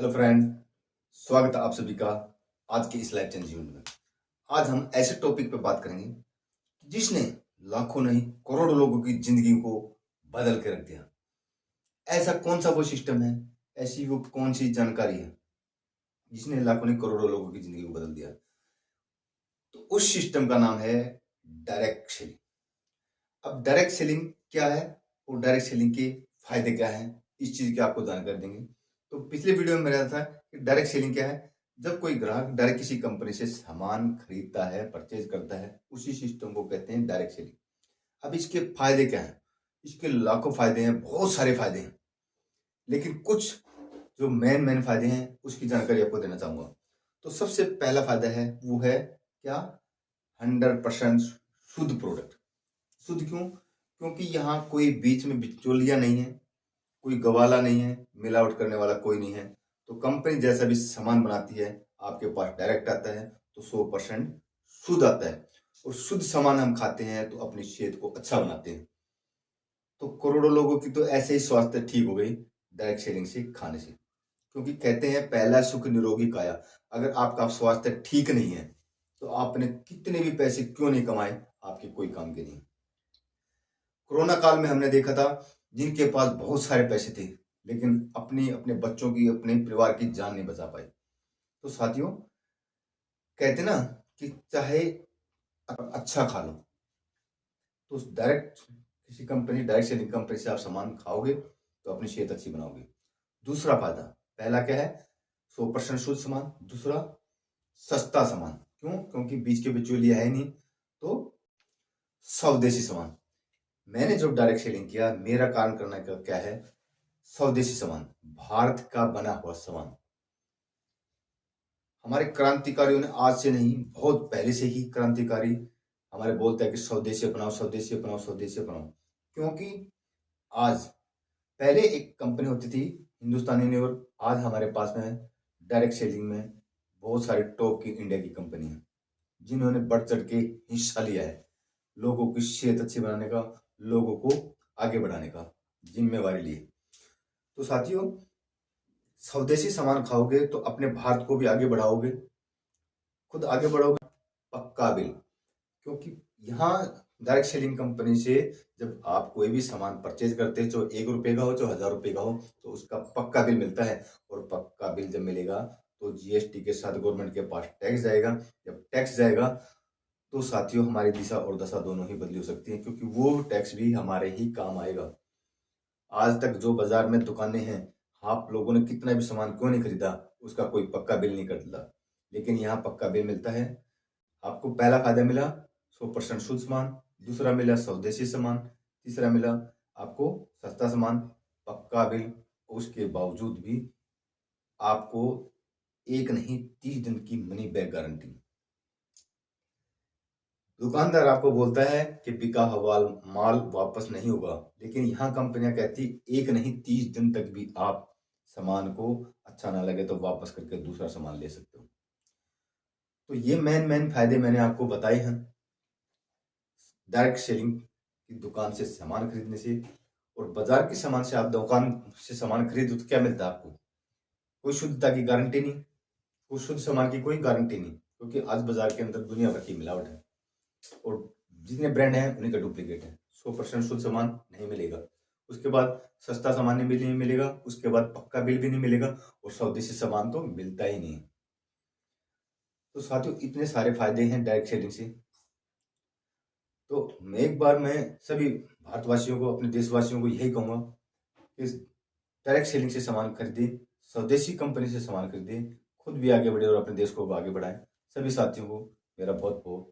Hello friend, स्वागत है आप सभी का आज के इस लाइफ चेंज जीवन में। आज हम ऐसे टॉपिक पे बात करेंगे जिसने लाखों नहीं करोड़ों लोगों की जिंदगी को बदल के रख दिया। ऐसा कौन सा वो सिस्टम है, ऐसी वो कौन सी जानकारी है जिसने लाखों नहीं करोड़ों लोगों की जिंदगी को बदल दिया? तो उस सिस्टम का नाम है डायरेक्ट सेलिंग। अब डायरेक्ट सेलिंग क्या है और डायरेक्ट सेलिंग के फायदे क्या हैं, इस चीज की आपको जानकारी देंगे। तो पिछले वीडियो में मेरा था कि डायरेक्ट सेलिंग क्या है। जब कोई ग्राहक डायरेक्ट किसी कंपनी से सामान खरीदता है, परचेज करता है, उसी सिस्टम को कहते हैं डायरेक्ट सेलिंग। अब इसके फायदे क्या हैं? इसके लाखों फायदे हैं, बहुत सारे फायदे हैं, लेकिन कुछ जो मेन फायदे हैं उसकी जानकारी आपको देना चाहूंगा। तो सबसे पहला फायदा है वो है क्या? 100% शुद्ध प्रोडक्ट। शुद्ध क्यों? क्योंकि यहाँ कोई बीच में बिचौलिया नहीं है, कोई गवाला नहीं है, मिलावट करने वाला कोई नहीं है। तो कंपनी जैसा भी सामान बनाती है आपके पास डायरेक्ट आता है तो 100% शुद्ध आता है। और शुद्ध सामान हम खाते हैं तो अपनी सेहत को अच्छा बनाते हैं। तो करोड़ों लोगों की तो ऐसे ही स्वास्थ्य ठीक हो गई डायरेक्ट सेलिंग से खाने से। क्योंकि कहते हैं पहला सुख निरोगी काया। अगर आपका स्वास्थ्य ठीक नहीं है तो आपने कितने भी पैसे क्यों नहीं कमाए, आपके कोई काम के नहीं। कोरोना काल में हमने देखा था जिनके पास बहुत सारे पैसे थे लेकिन अपनी अपने बच्चों की, अपने परिवार की जान नहीं बचा पाए। तो साथियों, कहते ना कि चाहे अच्छा खा लो, तो डायरेक्ट किसी कंपनी, डायरेक्ट सेलिंग कंपनी से आप सामान खाओगे तो अपनी सेहत अच्छी बनाओगे। दूसरा फायदा, पहला क्या है? 100% शुद्ध सामान। दूसरा, सस्ता सामान। क्यों? क्योंकि बीच के बिचौलिया है नहीं। तो स्वदेशी सामान। मैंने जब डायरेक्ट सेलिंग किया, मेरा काम करने का क्या है? स्वदेशी सामान, भारत का बना हुआ सामान। हमारे क्रांतिकारियों ने आज से नहीं, बहुत पहले से ही क्रांतिकारी हमारे बोलते हैं कि स्वदेशी अपनाओ, स्वदेशी अपनाओ, स्वदेशी अपनाओ। क्योंकि आज, पहले एक कंपनी होती थी हिंदुस्तान यूनिलीवर, आज हमारे पास में डायरेक्ट सेलिंग में बहुत सारी टॉप की इंडिया की कंपनी है जिन्होंने बढ़ चढ़ के हिस्सा लिया है लोगों की सेहत अच्छी बनाने का, लोगों को आगे बढ़ाने का जिम्मेवारी ली। तो साथियों, स्वदेशी सामान खाओगे तो अपने भारत को भी आगे बढ़ाओगे, खुद आगे बढ़ोगे, पक्का बिल। क्योंकि यहाँ डायरेक्ट सेलिंग कंपनी से जब आप कोई भी सामान परचेज करते हैं, चाहे 1 रुपए का हो, चाहे 1000 रुपए का हो, तो उसका पक्का बिल मिलता है। और पक्का बिल जब मिलेगा तो जीएसटी के साथ गवर्नमेंट के पास टैक्स जाएगा। जब टैक्स जाएगा तो साथियों, हमारी दिशा और दशा दोनों ही बदली हो सकती है, क्योंकि वो टैक्स भी हमारे ही काम आएगा। आज तक जो बाजार में दुकानें हैं, आप लोगों ने कितना भी सामान क्यों नहीं खरीदा, उसका कोई पक्का बिल नहीं करता, लेकिन यहाँ पक्का बिल मिलता है। आपको पहला फायदा मिला 100% शुद्ध सामान। दूसरा मिला स्वदेशी सामान। तीसरा मिला आपको सस्ता सामान, पक्का बिल। उसके बावजूद भी आपको एक नहीं 30 दिन की मनी बैक गारंटी। दुकानदार आपको बोलता है कि बिका हुआ माल वापस नहीं होगा, लेकिन यहाँ कंपनियां कहती 1 नहीं 30 दिन तक भी आप सामान को अच्छा ना लगे तो वापस करके दूसरा सामान ले सकते हो। तो ये मेन फायदे मैंने आपको बताए हैं डायरेक्ट सेलिंग की दुकान से सामान खरीदने से। और बाजार के सामान से, आप दुकान से सामान खरीदो तो क्या मिलता है आपको? कोई शुद्धता की गारंटी नहीं, कोई शुद्ध सामान की कोई गारंटी नहीं, क्योंकि आज बाजार के अंदर दुनिया भर की मिलावट है और जितने ब्रांड हैं उन्हीं का डुप्लीकेट है। 100% शुद्ध सामान नहीं मिलेगा। उसके बाद सस्ता सामान नहीं मिलेगा, उसके बाद पक्का बिल भी नहीं मिलेगा, और स्वदेशी सामान तो मिलता ही नहीं। तो साथियों, इतने सारे फायदे हैं डायरेक्ट सेलिंग से। तो मैं सभी भारतवासियों को, अपने देशवासियों को यही कहूंगा कि डायरेक्ट सेलिंग से सामान खरीदें, स्वदेशी कंपनी से सामान खरीदें, खुद भी आगे बढ़े और अपने देश को आगे बढ़ाएं। सभी साथियों को मेरा बहुत बहुत